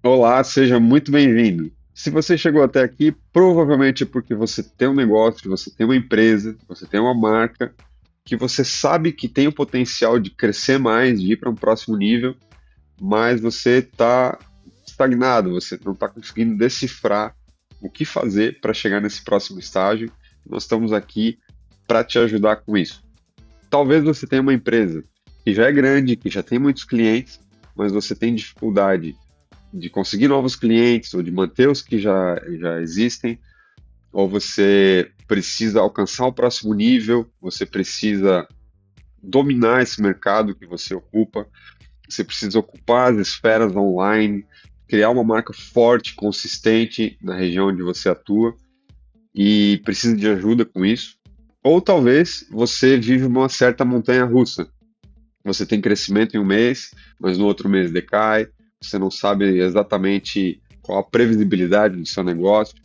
Olá, seja muito bem-vindo. Se você chegou até aqui, provavelmente é porque você tem um negócio, você tem uma empresa, você tem uma marca, que você sabe que tem o potencial de crescer mais, de ir para um próximo nível, mas você está estagnado, você não está conseguindo decifrar o que fazer para chegar nesse próximo estágio. Nós estamos aqui para te ajudar com isso. Talvez você tenha uma empresa que já é grande, que já tem muitos clientes, mas você tem dificuldade de conseguir novos clientes ou de manter os que já existem, ou você precisa alcançar o próximo nível, você precisa dominar esse mercado que você ocupa, você precisa ocupar as esferas online, criar uma marca forte, consistente na região onde você atua e precisa de ajuda com isso. Ou talvez você vive uma certa montanha russa. Você tem crescimento em um mês, mas no outro mês decai, você não sabe exatamente qual a previsibilidade do seu negócio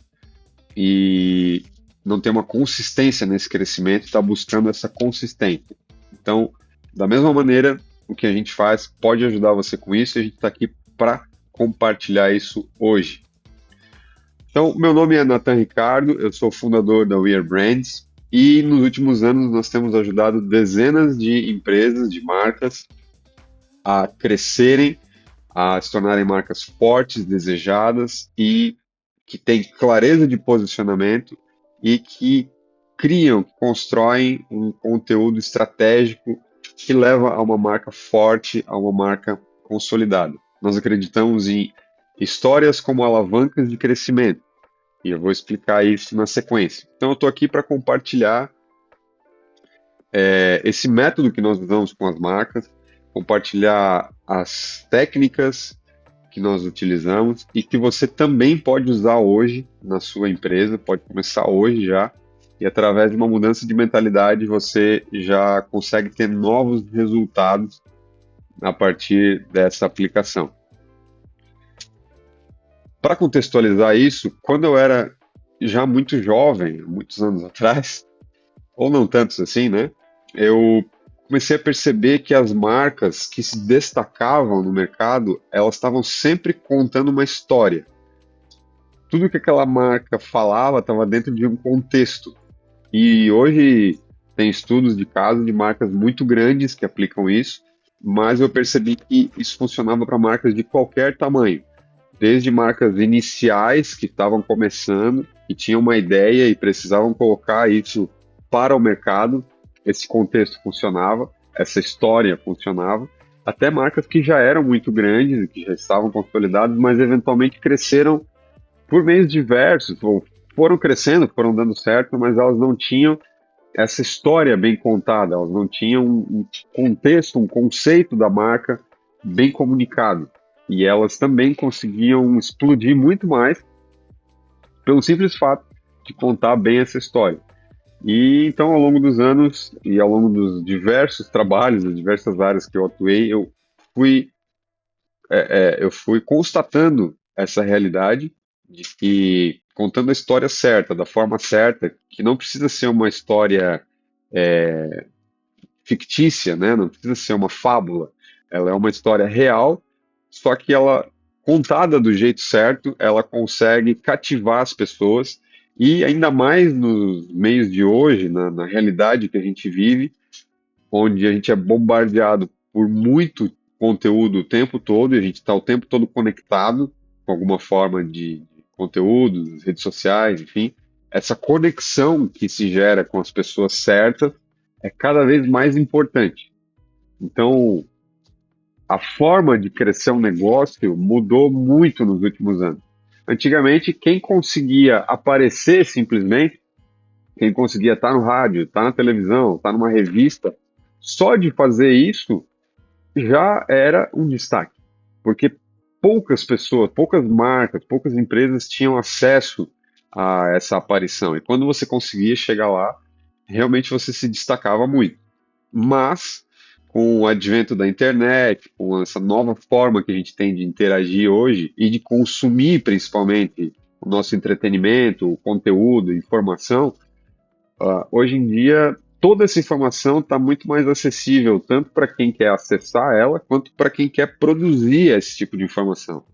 e não tem uma consistência nesse crescimento, está buscando essa consistência. Então, da mesma maneira, o que a gente faz pode ajudar você com isso e a gente está aqui para compartilhar isso hoje. Então, meu nome é Nathan Ricardo, eu sou fundador da We Are Brands e nos últimos anos nós temos ajudado dezenas de empresas, de marcas, a crescerem, a se tornarem marcas fortes, desejadas e que têm clareza de posicionamento e que criam, constroem um conteúdo estratégico que leva a uma marca forte, a uma marca consolidada. Nós acreditamos em histórias como alavancas de crescimento e eu vou explicar isso na sequência. Então, eu estou aqui para compartilhar esse método que nós usamos com as marcas, compartilhar as técnicas que nós utilizamos e que você também pode usar hoje na sua empresa, pode começar hoje já, e através de uma mudança de mentalidade você já consegue ter novos resultados a partir dessa aplicação. Para contextualizar isso, quando eu era já muito jovem, muitos anos atrás, ou não tantos assim, né? Eu comecei a perceber que as marcas que se destacavam no mercado, elas estavam sempre contando uma história. Tudo que aquela marca falava estava dentro de um contexto. E hoje tem estudos de casos de marcas muito grandes que aplicam isso, mas eu percebi que isso funcionava para marcas de qualquer tamanho, desde marcas iniciais que estavam começando, que tinham uma ideia e precisavam colocar isso para o mercado, esse contexto funcionava, essa história funcionava, até marcas que já eram muito grandes, que já estavam consolidadas, mas eventualmente cresceram por meios diversos, ou foram crescendo, foram dando certo, mas elas não tinham essa história bem contada, elas não tinham um contexto, um conceito da marca bem comunicado. E elas também conseguiam explodir muito mais pelo simples fato de contar bem essa história. E então, ao longo dos anos e ao longo dos diversos trabalhos, das diversas áreas que eu atuei, fui, eu fui constatando essa realidade de que contando a história certa, da forma certa, que não precisa ser uma história fictícia, né? Não precisa ser uma fábula. Ela é uma história real, só que ela, contada do jeito certo, ela consegue cativar as pessoas e ainda mais nos meios de hoje, na realidade que a gente vive, onde a gente é bombardeado por muito conteúdo o tempo todo e a gente está o tempo todo conectado com alguma forma de conteúdo, redes sociais, enfim. Essa conexão que se gera com as pessoas certas é cada vez mais importante. Então, a forma de crescer um negócio mudou muito nos últimos anos. Antigamente, quem conseguia aparecer simplesmente, quem conseguia estar no rádio, estar na televisão, estar numa revista, só de fazer isso já era um destaque, porque poucas pessoas, poucas marcas, poucas empresas tinham acesso a essa aparição. E quando você conseguia chegar lá, realmente você se destacava muito. Mas, com o advento da internet, com essa nova forma que a gente tem de interagir hoje e de consumir principalmente o nosso entretenimento, o conteúdo, informação, hoje em dia toda essa informação está muito mais acessível, tanto para quem quer acessar ela, quanto para quem quer produzir esse tipo de informação.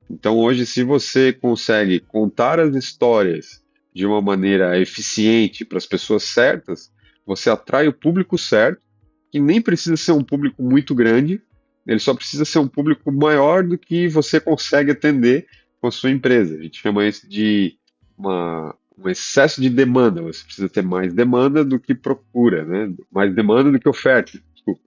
Então, hoje, se você consegue contar as histórias de uma maneira eficiente para as pessoas certas, você atrai o público certo, que nem precisa ser um público muito grande, ele só precisa ser um público maior do que você consegue atender com a sua empresa. A gente chama isso de um excesso de demanda. Você precisa ter mais demanda do que procura, né? Mais demanda do que oferta. Desculpa.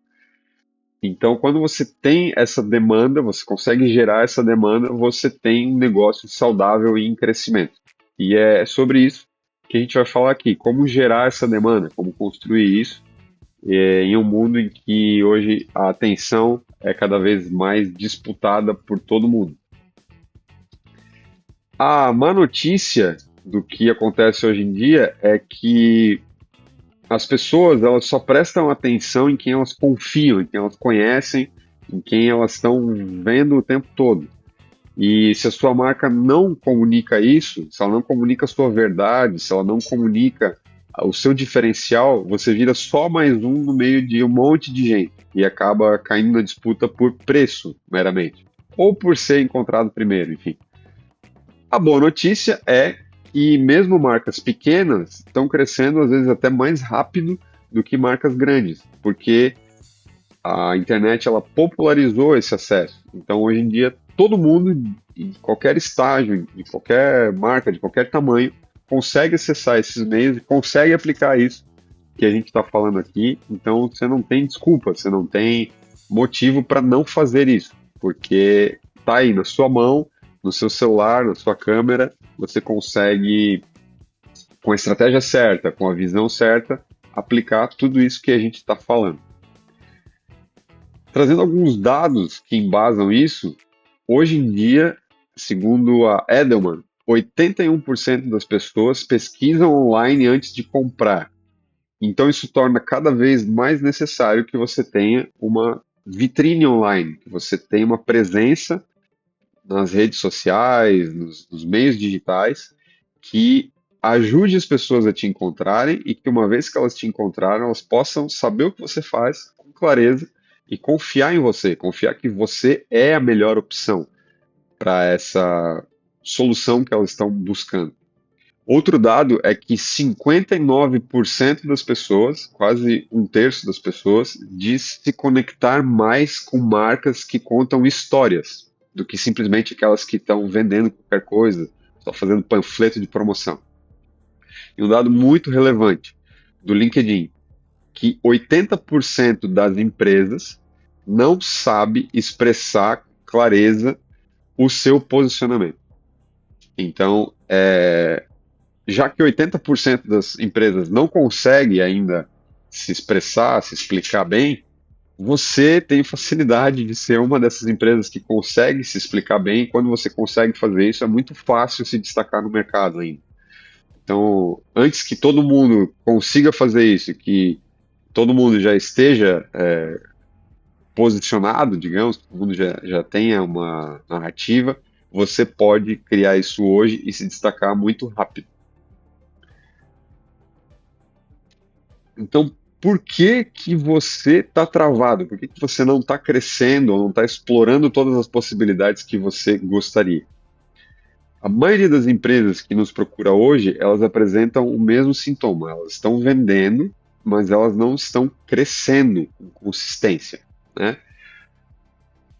Então, quando você tem essa demanda, você consegue gerar essa demanda, você tem um negócio saudável e em crescimento. E é sobre isso que a gente vai falar aqui, como gerar essa demanda, como construir isso, em um mundo em que hoje a atenção é cada vez mais disputada por todo mundo. A má notícia do que acontece hoje em dia é que as pessoas elas só prestam atenção em quem elas confiam, em quem elas conhecem, em quem elas estão vendo o tempo todo. E se a sua marca não comunica isso, se ela não comunica a sua verdade, se ela não comunica o seu diferencial, você vira só mais um no meio de um monte de gente e acaba caindo na disputa por preço, meramente, ou por ser encontrado primeiro, enfim. A boa notícia é que mesmo marcas pequenas estão crescendo às vezes até mais rápido do que marcas grandes, porque a internet ela popularizou esse acesso. Então hoje em dia todo mundo em qualquer estágio, de qualquer marca, de qualquer tamanho, consegue acessar esses meios e consegue aplicar isso que a gente está falando aqui. Então você não tem desculpa, você não tem motivo para não fazer isso, porque está aí na sua mão, no seu celular, na sua câmera, você consegue, com a estratégia certa, com a visão certa, aplicar tudo isso que a gente está falando. Trazendo alguns dados que embasam isso, hoje em dia, segundo a Edelman, 81% das pessoas pesquisam online antes de comprar. Então isso torna cada vez mais necessário que você tenha uma vitrine online, que você tenha uma presença nas redes sociais, nos meios digitais, que ajude as pessoas a te encontrarem e que uma vez que elas te encontraram, elas possam saber o que você faz com clareza e confiar em você, confiar que você é a melhor opção para essa solução que elas estão buscando. Outro dado é que 59% das pessoas, quase um terço das pessoas, diz se conectar mais com marcas que contam histórias do que simplesmente aquelas que estão vendendo qualquer coisa, só fazendo panfleto de promoção. E um dado muito relevante do LinkedIn, que 80% das empresas não sabe expressar com clareza o seu posicionamento. Então, já que 80% das empresas não consegue ainda se expressar, se explicar bem, você tem facilidade de ser uma dessas empresas que consegue se explicar bem. Quando você consegue fazer isso, é muito fácil se destacar no mercado ainda. Então, antes que todo mundo consiga fazer isso, que todo mundo já esteja posicionado, digamos, que todo mundo já tenha uma narrativa, você pode criar isso hoje e se destacar muito rápido. Então, por que que você está travado? Por que que você não está crescendo ou não está explorando todas as possibilidades que você gostaria? A maioria das empresas que nos procura hoje, elas apresentam o mesmo sintoma. Elas estão vendendo, mas elas não estão crescendo com consistência, né?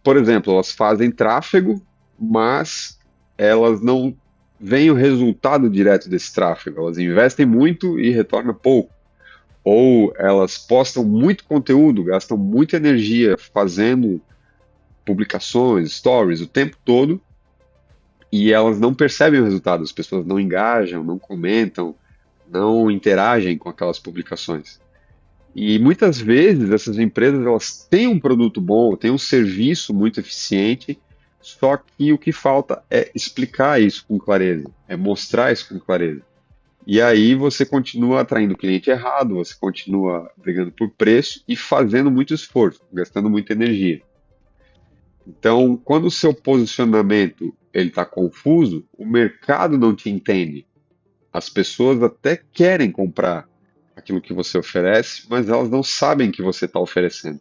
Por exemplo, elas fazem tráfego, mas elas não veem o resultado direto desse tráfego. Elas investem muito e retorna pouco. Ou elas postam muito conteúdo, gastam muita energia fazendo publicações, stories o tempo todo e elas não percebem o resultado. As pessoas não engajam, não comentam, não interagem com aquelas publicações. E muitas vezes essas empresas elas têm um produto bom, têm um serviço muito eficiente, só que o que falta é explicar isso com clareza, é mostrar isso com clareza. E aí você continua atraindo o cliente errado, você continua brigando por preço e fazendo muito esforço, gastando muita energia. Então, quando o seu posicionamento ele está confuso, o mercado não te entende. As pessoas até querem comprar aquilo que você oferece, mas elas não sabem que você está oferecendo.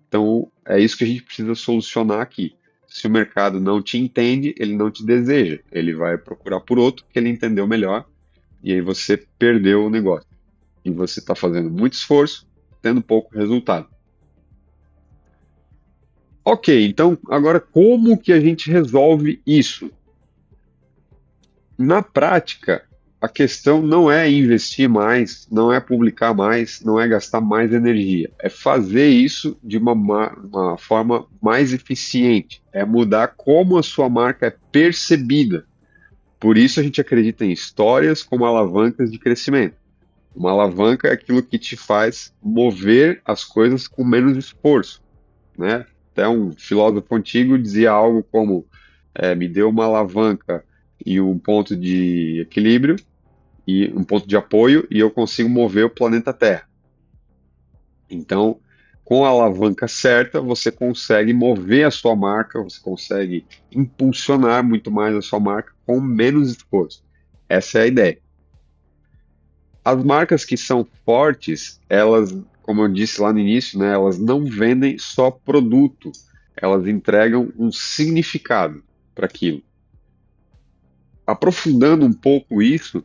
Então, é isso que a gente precisa solucionar aqui. Se o mercado não te entende, ele não te deseja. Ele vai procurar por outro que ele entendeu melhor, e aí você perdeu o negócio. E você está fazendo muito esforço, tendo pouco resultado. Ok, então agora como que a gente resolve isso? Na prática, a questão não é investir mais, não é publicar mais, não é gastar mais energia. É fazer isso de uma forma mais eficiente. É mudar como a sua marca é percebida. Por isso a gente acredita em histórias como alavancas de crescimento. Uma alavanca é aquilo que te faz mover as coisas com menos esforço, né? Até um filósofo antigo dizia algo como me deu uma alavanca e um ponto de equilíbrio e um ponto de apoio e eu consigo mover o planeta Terra. Então, com a alavanca certa, você consegue mover a sua marca, você consegue impulsionar muito mais a sua marca com menos esforço. Essa é a ideia. As marcas que são fortes, elas, como eu disse lá no início, né, elas não vendem só produto, elas entregam um significado para aquilo. Aprofundando um pouco isso,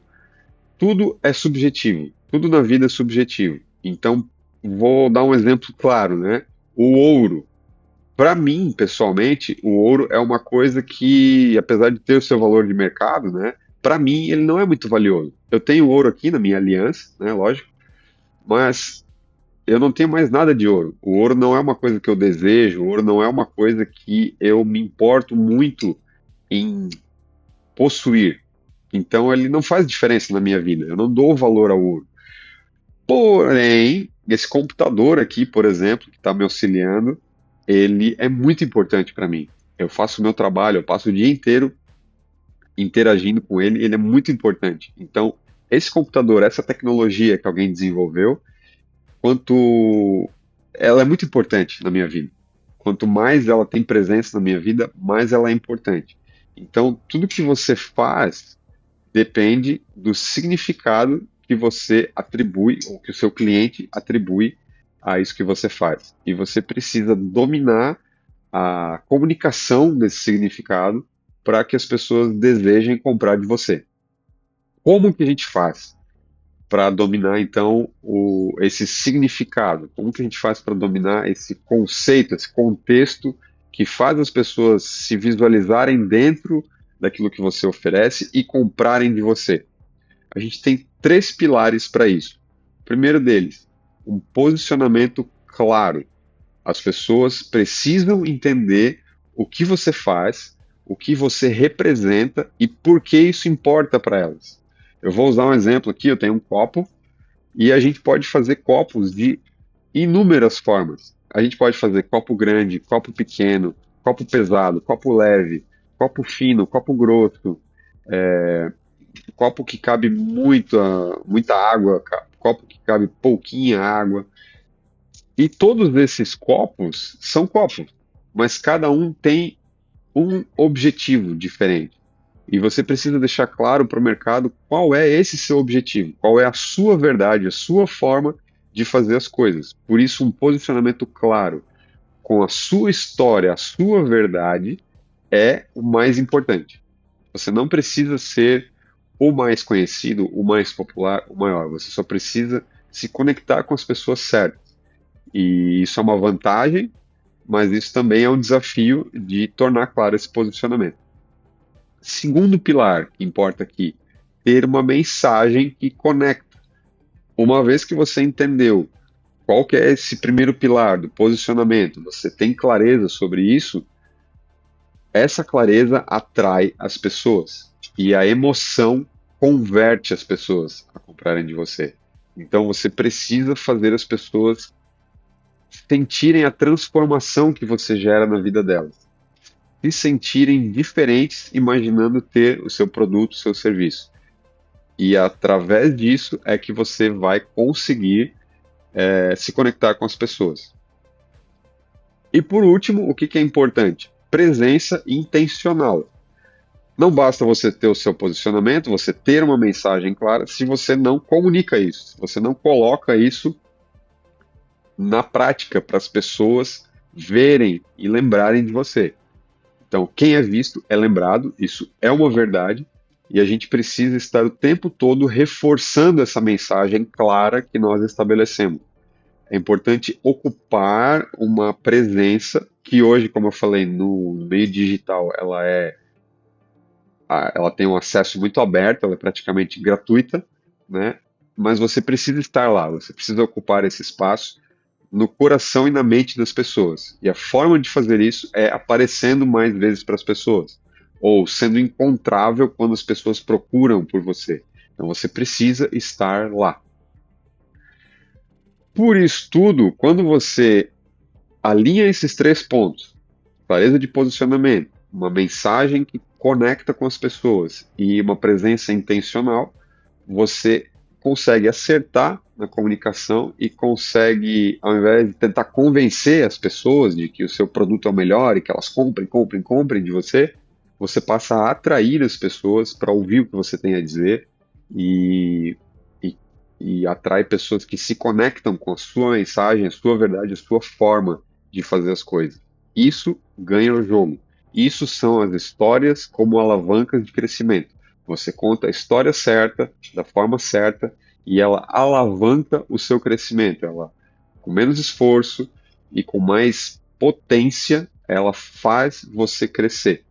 tudo é subjetivo, tudo na vida é subjetivo. Então, vou dar um exemplo claro, né? O ouro. Para mim, pessoalmente, o ouro é uma coisa que, apesar de ter o seu valor de mercado, né? Para mim, ele não é muito valioso. Eu tenho ouro aqui na minha aliança, né? Lógico, mas eu não tenho mais nada de ouro. O ouro não é uma coisa que eu desejo, o ouro não é uma coisa que eu me importo muito em possuir. Então ele não faz diferença na minha vida. Eu não dou valor ao ouro. Porém, esse computador aqui, por exemplo, que está me auxiliando, ele é muito importante para mim. Eu faço o meu trabalho, eu passo o dia inteiro interagindo com ele, ele é muito importante. Então, esse computador, essa tecnologia que alguém desenvolveu, quanto ela é muito importante na minha vida. Quanto mais ela tem presença na minha vida, mais ela é importante. Então, tudo que você faz depende do significado que você atribui, ou que o seu cliente atribui a isso que você faz. E você precisa dominar a comunicação desse significado para que as pessoas desejem comprar de você. Como que a gente faz para dominar então esse significado? Como que a gente faz para dominar esse conceito, esse contexto que faz as pessoas se visualizarem dentro daquilo que você oferece e comprarem de você? A gente tem três pilares para isso. O primeiro deles, um posicionamento claro. As pessoas precisam entender o que você faz, o que você representa e por que isso importa para elas. Eu vou usar um exemplo aqui, eu tenho um copo e a gente pode fazer copos de inúmeras formas. A gente pode fazer copo grande, copo pequeno, copo pesado, copo leve, copo fino, copo grosso, copo que cabe muita água, copo que cabe pouquinha água. E todos esses copos são copos, mas cada um tem um objetivo diferente. E você precisa deixar claro para o mercado qual é esse seu objetivo, qual é a sua verdade, a sua forma de fazer as coisas. Por isso, um posicionamento claro com a sua história, a sua verdade, é o mais importante. Você não precisa ser o mais conhecido, o mais popular, o maior. Você só precisa se conectar com as pessoas certas. E isso é uma vantagem, mas isso também é um desafio de tornar claro esse posicionamento. Segundo pilar que importa aqui, ter uma mensagem que conecta. Uma vez que você entendeu qual que é esse primeiro pilar do posicionamento, você tem clareza sobre isso, essa clareza atrai as pessoas e a emoção converte as pessoas a comprarem de você. Então você precisa fazer as pessoas sentirem a transformação que você gera na vida delas. Se sentirem diferentes imaginando ter o seu produto, o seu serviço. E através disso é que você vai conseguir se conectar com as pessoas. E por último, o que é importante? Presença intencional. Não basta você ter o seu posicionamento, você ter uma mensagem clara, se você não comunica isso, se você não coloca isso na prática para as pessoas verem e lembrarem de você. Então, quem é visto é lembrado, isso é uma verdade, e a gente precisa estar o tempo todo reforçando essa mensagem clara que nós estabelecemos. É importante ocupar uma presença que hoje, como eu falei, no meio digital, ela tem um acesso muito aberto, ela é praticamente gratuita, né? Mas você precisa estar lá, você precisa ocupar esse espaço no coração e na mente das pessoas. E a forma de fazer isso é aparecendo mais vezes para as pessoas, ou sendo encontrável quando as pessoas procuram por você. Então você precisa estar lá. Por isso tudo, quando você alinha esses 3 pontos, clareza de posicionamento, uma mensagem que conecta com as pessoas e uma presença intencional, você consegue acertar na comunicação e consegue, ao invés de tentar convencer as pessoas de que o seu produto é o melhor e que elas comprem de você, você passa a atrair as pessoas para ouvir o que você tem a dizer e, e atrai pessoas que se conectam com a sua mensagem, a sua verdade, a sua forma de fazer as coisas. Isso ganha o jogo. Isso são as histórias como alavancas de crescimento. Você conta a história certa, da forma certa, e ela alavanca o seu crescimento. Ela, com menos esforço e com mais potência, ela faz você crescer.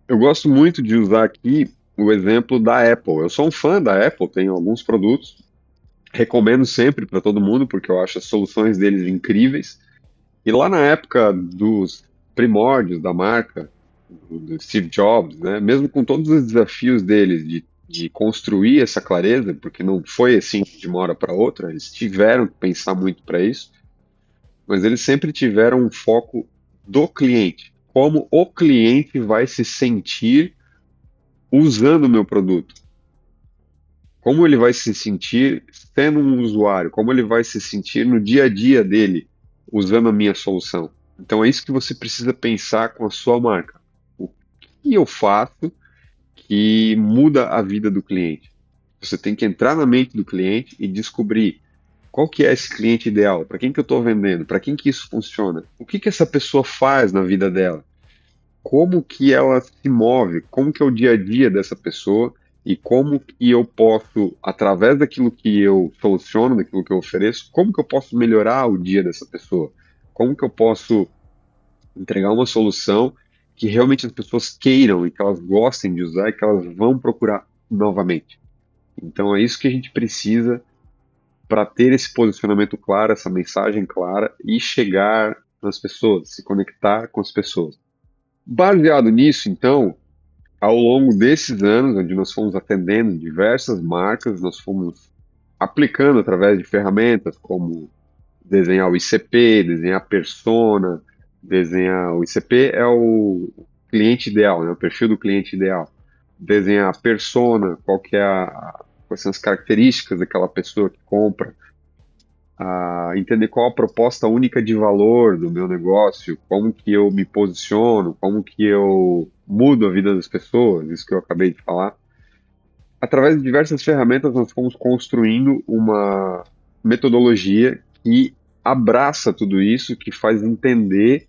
Eu gosto muito de usar aqui o exemplo da Apple. Eu sou um fã da Apple, tenho alguns produtos, recomendo sempre para todo mundo, porque eu acho as soluções deles incríveis. E lá na época dos primórdios da marca, do Steve Jobs, né, mesmo com todos os desafios deles de construir essa clareza, porque não foi assim de uma hora para outra, eles tiveram que pensar muito para isso, mas eles sempre tiveram um foco do cliente, como o cliente vai se sentir usando o meu produto, como ele vai se sentir sendo um usuário, como ele vai se sentir no dia a dia dele usando a minha solução. Então é isso que você precisa pensar com a sua marca. O que eu faço que muda a vida do cliente? Você tem que entrar na mente do cliente e descobrir qual que é esse cliente ideal, para quem que eu estou vendendo, para quem que isso funciona, o que que essa pessoa faz na vida dela, como que ela se move, como que é o dia a dia dessa pessoa e como que eu posso, através daquilo que eu soluciono, daquilo que eu ofereço, como que eu posso melhorar o dia dessa pessoa, como que eu posso entregar uma solução que realmente as pessoas queiram e que elas gostem de usar e que elas vão procurar novamente. Então é isso que a gente precisa para ter esse posicionamento claro, essa mensagem clara e chegar nas pessoas, se conectar com as pessoas. Baseado nisso, então, ao longo desses anos, onde nós fomos atendendo diversas marcas, nós fomos aplicando através de ferramentas como desenhar o ICP, desenhar a persona, desenhar o ICP é o cliente ideal, né, o perfil do cliente ideal. Desenhar a persona, qual que é quais são as características daquela pessoa que compra, entender qual a proposta única de valor do meu negócio, como que eu me posiciono, como que eu mudo a vida das pessoas, isso que eu acabei de falar. Através de diversas ferramentas, nós fomos construindo uma metodologia que abraça tudo isso, que faz entender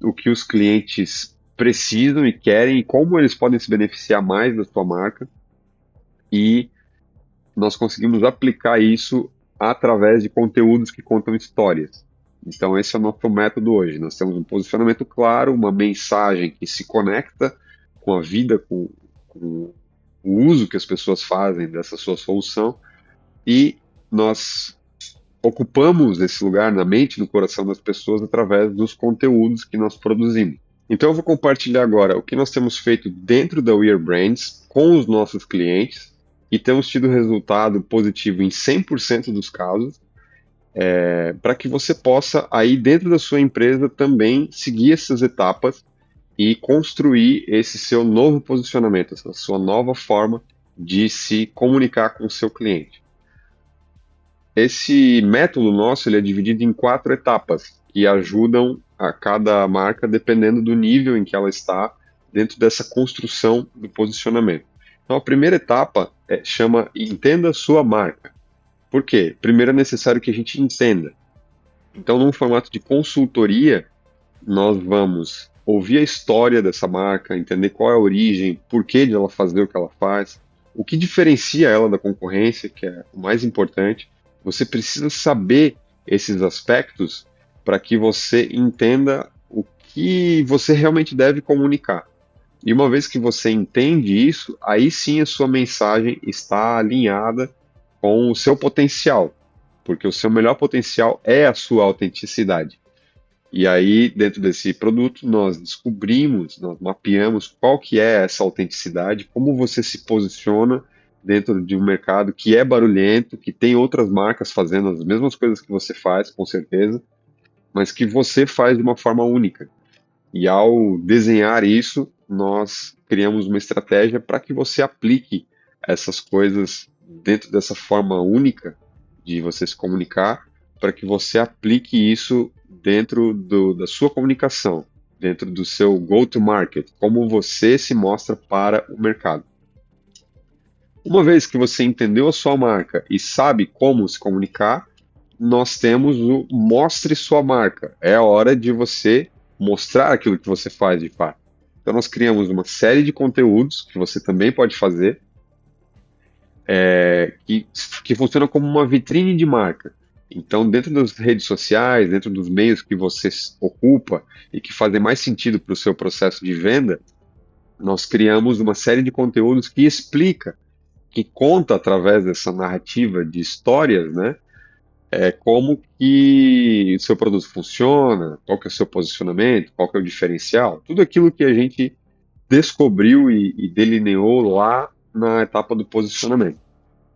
o que os clientes precisam e querem e como eles podem se beneficiar mais da sua marca. E nós conseguimos aplicar isso através de conteúdos que contam histórias. Então esse é o nosso método hoje. Nós temos um posicionamento claro, uma mensagem que se conecta com a vida, com o uso que as pessoas fazem dessa sua solução, e nós ocupamos esse lugar na mente e no coração das pessoas através dos conteúdos que nós produzimos. Então eu vou compartilhar agora o que nós temos feito dentro da We Are Brands com os nossos clientes, e temos tido resultado positivo em 100% dos casos, para que você possa, aí dentro da sua empresa, também seguir essas etapas e construir esse seu novo posicionamento, essa sua nova forma de se comunicar com o seu cliente. Esse método nosso ele é dividido em 4 etapas, que ajudam a cada marca, dependendo do nível em que ela está dentro dessa construção do posicionamento. Então, a primeira etapa chama Entenda a Sua Marca. Por quê? Primeiro é necessário que a gente entenda. Então, num formato de consultoria, nós vamos ouvir a história dessa marca, entender qual é a origem, por que de ela fazer o que ela faz, o que diferencia ela da concorrência, que é o mais importante. Você precisa saber esses aspectos para que você entenda o que você realmente deve comunicar. E uma vez que você entende isso, aí sim a sua mensagem está alinhada com o seu potencial, porque o seu melhor potencial é a sua autenticidade. E aí, dentro desse produto, nós descobrimos, nós mapeamos qual que é essa autenticidade, como você se posiciona dentro de um mercado que é barulhento, que tem outras marcas fazendo as mesmas coisas que você faz, com certeza, mas que você faz de uma forma única. E ao desenhar isso, nós criamos uma estratégia para que você aplique essas coisas dentro dessa forma única de você se comunicar, para que você aplique isso dentro da sua comunicação, dentro do seu go-to-market, como você se mostra para o mercado. Uma vez que você entendeu a sua marca e sabe como se comunicar, nós temos o Mostre Sua Marca. É a hora de você mostrar aquilo que você faz de fato. Então nós criamos uma série de conteúdos que você também pode fazer, que funciona como uma vitrine de marca. Então, dentro das redes sociais, dentro dos meios que você ocupa e que fazem mais sentido para o seu processo de venda, nós criamos uma série de conteúdos que explica, que conta através dessa narrativa de histórias, né? Como que o seu produto funciona, qual que é o seu posicionamento, qual que é o diferencial, tudo aquilo que a gente descobriu e delineou lá na etapa do posicionamento.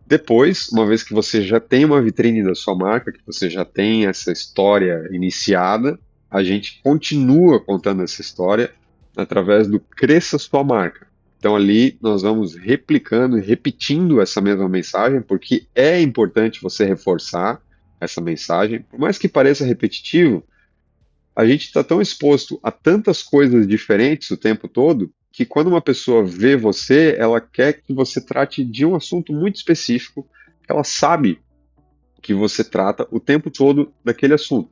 Depois, uma vez que você já tem uma vitrine da sua marca, que você já tem essa história iniciada, a gente continua contando essa história através do Cresça Sua Marca. Então ali nós vamos replicando e repetindo essa mesma mensagem, porque é importante você reforçar essa mensagem. Por mais que pareça repetitivo, a gente está tão exposto a tantas coisas diferentes o tempo todo, que quando uma pessoa vê você, ela quer que você trate de um assunto muito específico, que ela sabe que você trata o tempo todo daquele assunto.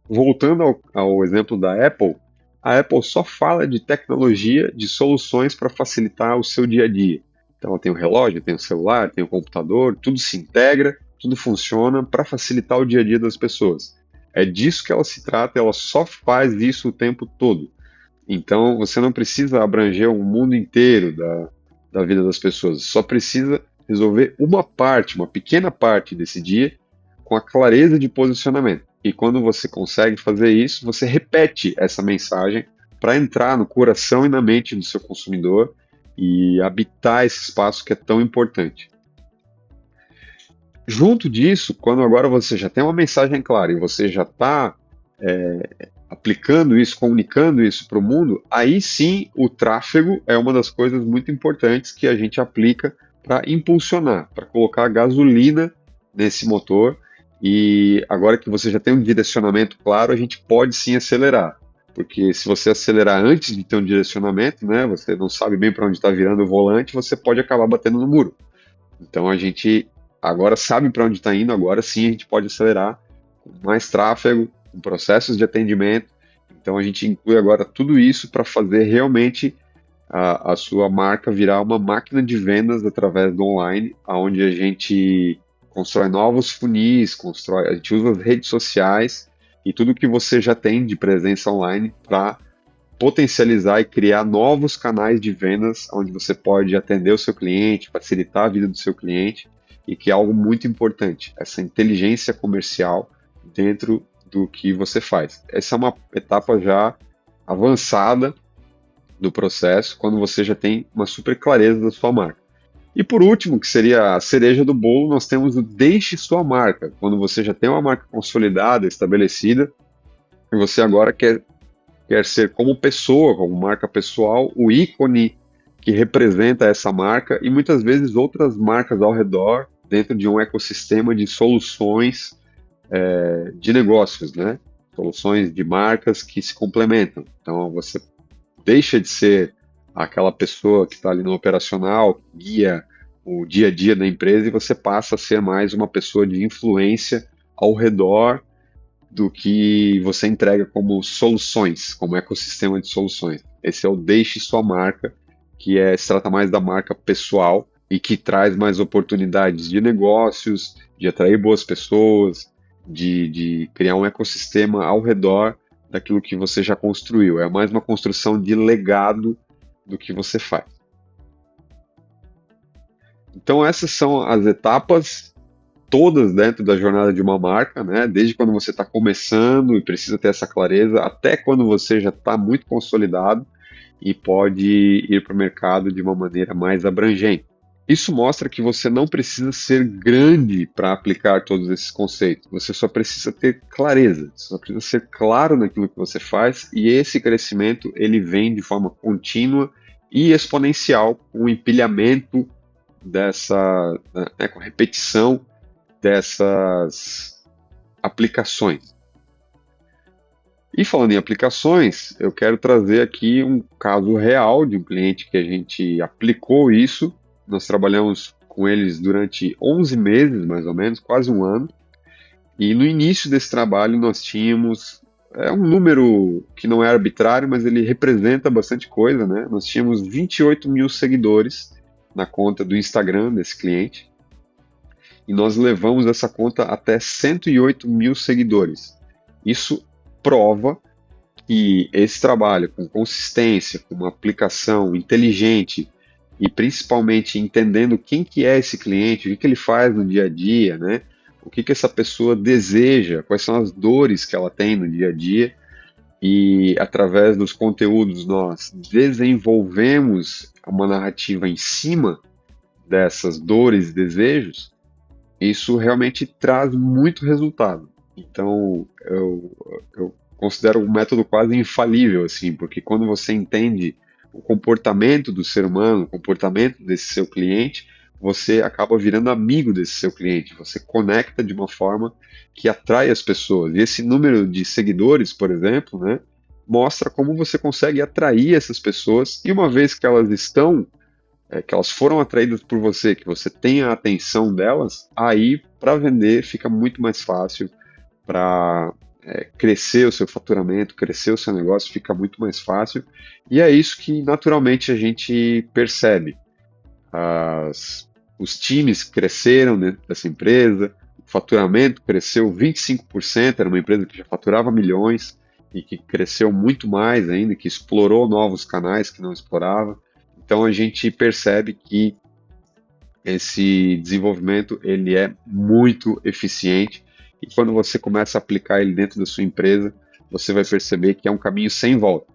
Voltando ao exemplo da Apple, a Apple só fala de tecnologia, de soluções para facilitar o seu dia a dia. Então ela tem o relógio, tem o celular, tem o computador, tudo se integra, tudo funciona para facilitar o dia a dia das pessoas. É disso que ela se trata, ela só faz isso o tempo todo. Então, você não precisa abranger o mundo inteiro da vida das pessoas, só precisa resolver uma parte, uma pequena parte desse dia, com a clareza de posicionamento. E quando você consegue fazer isso, você repete essa mensagem para entrar no coração e na mente do seu consumidor e habitar esse espaço que é tão importante. Junto disso, quando agora você já tem uma mensagem clara e você já está aplicando isso, comunicando isso para o mundo, aí sim o tráfego é uma das coisas muito importantes que a gente aplica para impulsionar, para colocar gasolina nesse motor. E agora que você já tem um direcionamento claro, a gente pode sim acelerar. Porque se você acelerar antes de ter um direcionamento, né, você não sabe bem para onde está virando o volante, você pode acabar batendo no muro. Então a gente agora sabe para onde está indo, agora sim a gente pode acelerar com mais tráfego, com processos de atendimento. Então a gente inclui agora tudo isso para fazer realmente a sua marca virar uma máquina de vendas através do online, onde a gente constrói novos funis, a gente usa as redes sociais e tudo que você já tem de presença online para potencializar e criar novos canais de vendas onde você pode atender o seu cliente, facilitar a vida do seu cliente, e que é algo muito importante, essa inteligência comercial dentro do que você faz. Essa é uma etapa já avançada do processo, quando você já tem uma super clareza da sua marca. E por último, que seria a cereja do bolo, nós temos o Deixe Sua Marca, quando você já tem uma marca consolidada, estabelecida, e você agora quer ser como pessoa, como marca pessoal, o ícone que representa essa marca e muitas vezes outras marcas ao redor, dentro de um ecossistema de soluções de negócios, né? Soluções de marcas que se complementam. Então você deixa de ser aquela pessoa que está ali no operacional, que guia o dia a dia da empresa, e você passa a ser mais uma pessoa de influência ao redor do que você entrega como soluções, como ecossistema de soluções. Esse é o Deixe Sua Marca, que se trata mais da marca pessoal e que traz mais oportunidades de negócios, de atrair boas pessoas, de criar um ecossistema ao redor daquilo que você já construiu. É mais uma construção de legado do que você faz. Então essas são as etapas todas dentro da jornada de uma marca, né? Desde quando você está começando e precisa ter essa clareza, até quando você já está muito consolidado e pode ir para o mercado de uma maneira mais abrangente. Isso mostra que você não precisa ser grande para aplicar todos esses conceitos. Você só precisa ter clareza, só precisa ser claro naquilo que você faz, e esse crescimento ele vem de forma contínua e exponencial, com o empilhamento com a repetição dessas aplicações. E falando em aplicações, eu quero trazer aqui um caso real de um cliente que a gente aplicou isso. Nós trabalhamos com eles durante 11 meses, mais ou menos, quase um ano. E no início desse trabalho nós tínhamos um número que não é arbitrário, mas ele representa bastante coisa, né? Nós tínhamos 28 mil seguidores na conta do Instagram desse cliente. E nós levamos essa conta até 108 mil seguidores. Isso prova que esse trabalho com consistência, com uma aplicação inteligente e principalmente entendendo quem que é esse cliente, o que ele faz no dia a dia, né? O que essa pessoa deseja, quais são as dores que ela tem no dia a dia, e através dos conteúdos nós desenvolvemos uma narrativa em cima dessas dores e desejos. Isso realmente traz muito resultado. Então, eu considero um método quase infalível, assim, porque quando você entende o comportamento do ser humano, o comportamento desse seu cliente, você acaba virando amigo desse seu cliente. Você conecta de uma forma que atrai as pessoas. E esse número de seguidores, por exemplo, né, mostra como você consegue atrair essas pessoas. E uma vez que elas que elas foram atraídas por você, que você tem a atenção delas, aí para vender fica muito mais fácil, para crescer o seu faturamento, crescer o seu negócio fica muito mais fácil, e é isso que naturalmente a gente percebe. Os times cresceram dentro dessa empresa, o faturamento cresceu 25%, era uma empresa que já faturava milhões e que cresceu muito mais ainda, que explorou novos canais que não explorava. Então a gente percebe que esse desenvolvimento ele é muito eficiente, e quando você começa a aplicar ele dentro da sua empresa, você vai perceber que é um caminho sem volta.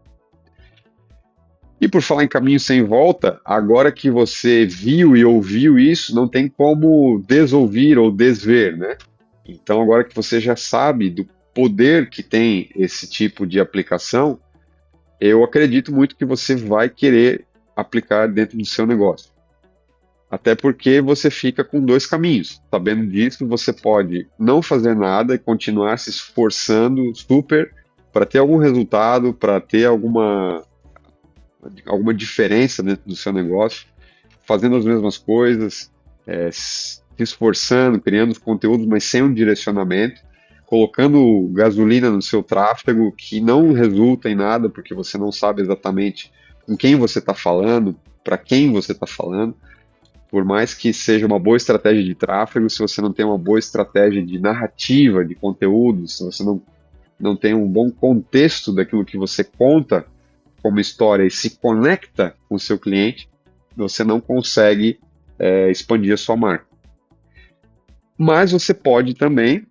E por falar em caminho sem volta, agora que você viu e ouviu isso, não tem como desouvir ou desver, né? Então agora que você já sabe do poder que tem esse tipo de aplicação, eu acredito muito que você vai querer aplicar dentro do seu negócio. Até porque você fica com dois caminhos. Sabendo disso, você pode não fazer nada e continuar se esforçando super para ter algum resultado, para ter alguma diferença dentro do seu negócio, fazendo as mesmas coisas, se esforçando, criando os conteúdos, mas sem um direcionamento, colocando gasolina no seu tráfego que não resulta em nada, porque você não sabe exatamente com quem você está falando, para quem você está falando. Por mais que seja uma boa estratégia de tráfego, se você não tem uma boa estratégia de narrativa, de conteúdo, se você não tem um bom contexto daquilo que você conta como história e se conecta com o seu cliente, você não consegue expandir a sua marca. Mas você pode também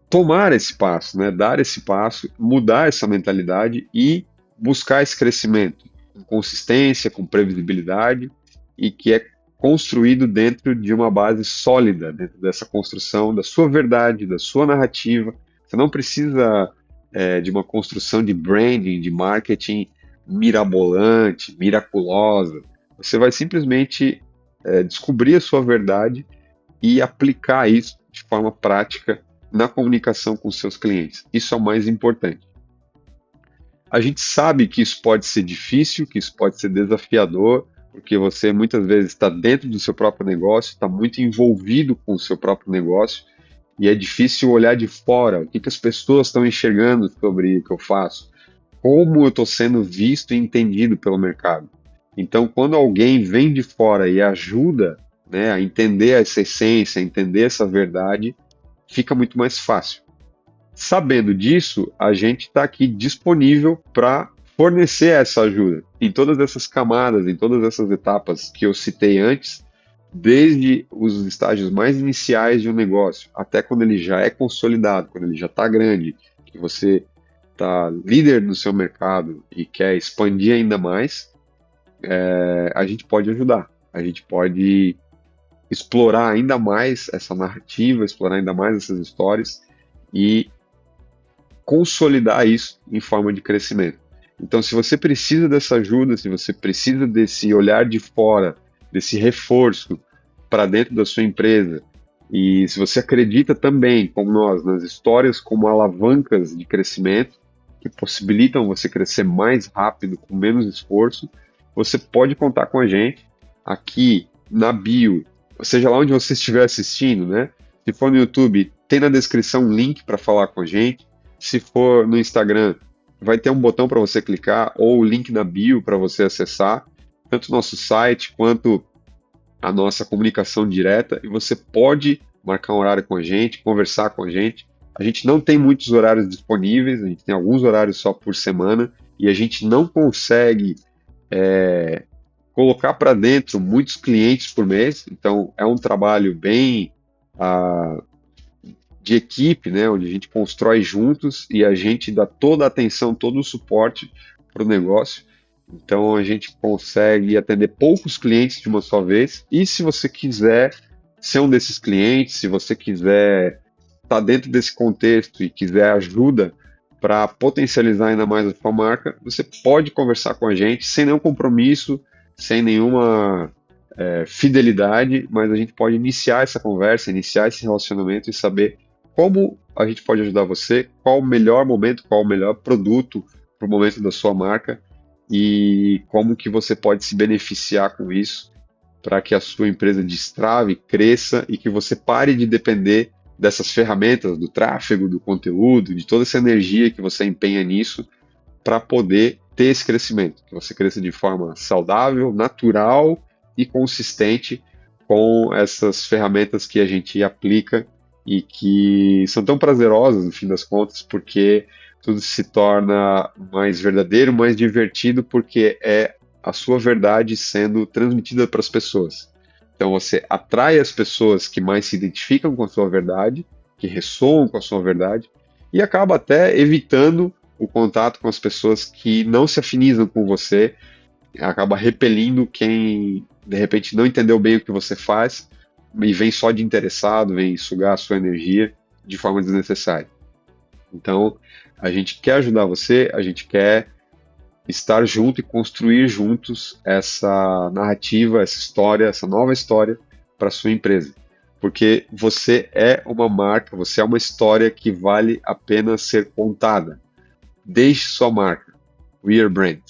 tomar esse passo, né? Dar esse passo, mudar essa mentalidade e buscar esse crescimento com consistência, com previsibilidade, e que é construído dentro de uma base sólida, dentro dessa construção da sua verdade, da sua narrativa. Você não precisa de uma construção de branding, de marketing mirabolante, miraculosa. Você vai simplesmente descobrir a sua verdade e aplicar isso de forma prática na comunicação com seus clientes. Isso é o mais importante. A gente sabe que isso pode ser difícil, que isso pode ser desafiador, porque você muitas vezes está dentro do seu próprio negócio, está muito envolvido com o seu próprio negócio, e é difícil olhar de fora, o que que as pessoas estão enxergando sobre o que eu faço, como eu estou sendo visto e entendido pelo mercado. Então, quando alguém vem de fora e ajuda, né, a entender essa essência, a entender essa verdade, fica muito mais fácil. Sabendo disso, a gente está aqui disponível para fornecer essa ajuda em todas essas camadas, em todas essas etapas que eu citei antes, desde os estágios mais iniciais de um negócio até quando ele já é consolidado, quando ele já está grande, que você está líder no seu mercado e quer expandir ainda mais, a gente pode ajudar. A gente pode explorar ainda mais essa narrativa, explorar ainda mais essas histórias e consolidar isso em forma de crescimento. Então, se você precisa dessa ajuda, se você precisa desse olhar de fora, desse reforço para dentro da sua empresa, e se você acredita também, como nós, nas histórias como alavancas de crescimento, que possibilitam você crescer mais rápido, com menos esforço, você pode contar com a gente aqui na bio, seja lá onde você estiver assistindo, né? Se for no YouTube, tem na descrição um link para falar com a gente. Se for no Instagram, vai ter um botão para você clicar ou o link na bio para você acessar, tanto o nosso site quanto a nossa comunicação direta, e você pode marcar um horário com a gente, conversar com a gente. A gente não tem muitos horários disponíveis, a gente tem alguns horários só por semana, e a gente não consegue colocar para dentro muitos clientes por mês, então é um trabalho bem de equipe, né, onde a gente constrói juntos e a gente dá toda a atenção, todo o suporte para o negócio. Então a gente consegue atender poucos clientes de uma só vez. E se você quiser ser um desses clientes, se você quiser estar dentro desse contexto e quiser ajuda para potencializar ainda mais a sua marca, você pode conversar com a gente sem nenhum compromisso, sem nenhuma fidelidade, mas a gente pode iniciar essa conversa, iniciar esse relacionamento e saber como a gente pode ajudar você, qual o melhor momento, qual o melhor produto para o momento da sua marca e como que você pode se beneficiar com isso para que a sua empresa destrave, cresça e que você pare de depender dessas ferramentas, do tráfego, do conteúdo, de toda essa energia que você empenha nisso para poder ter esse crescimento, que você cresça de forma saudável, natural e consistente com essas ferramentas que a gente aplica e que são tão prazerosas no fim das contas, porque tudo se torna mais verdadeiro, mais divertido, porque é a sua verdade sendo transmitida para as pessoas. Então você atrai as pessoas que mais se identificam com a sua verdade, que ressoam com a sua verdade, e acaba até evitando o contato com as pessoas que não se afinizam com você, acaba repelindo quem de repente não entendeu bem o que você faz e vem só de interessado, vem sugar a sua energia de forma desnecessária. Então, a gente quer ajudar você, a gente quer estar junto e construir juntos essa narrativa, essa história, essa nova história para sua empresa. Porque você é uma marca, você é uma história que vale a pena ser contada. Deixe sua marca. We are brand.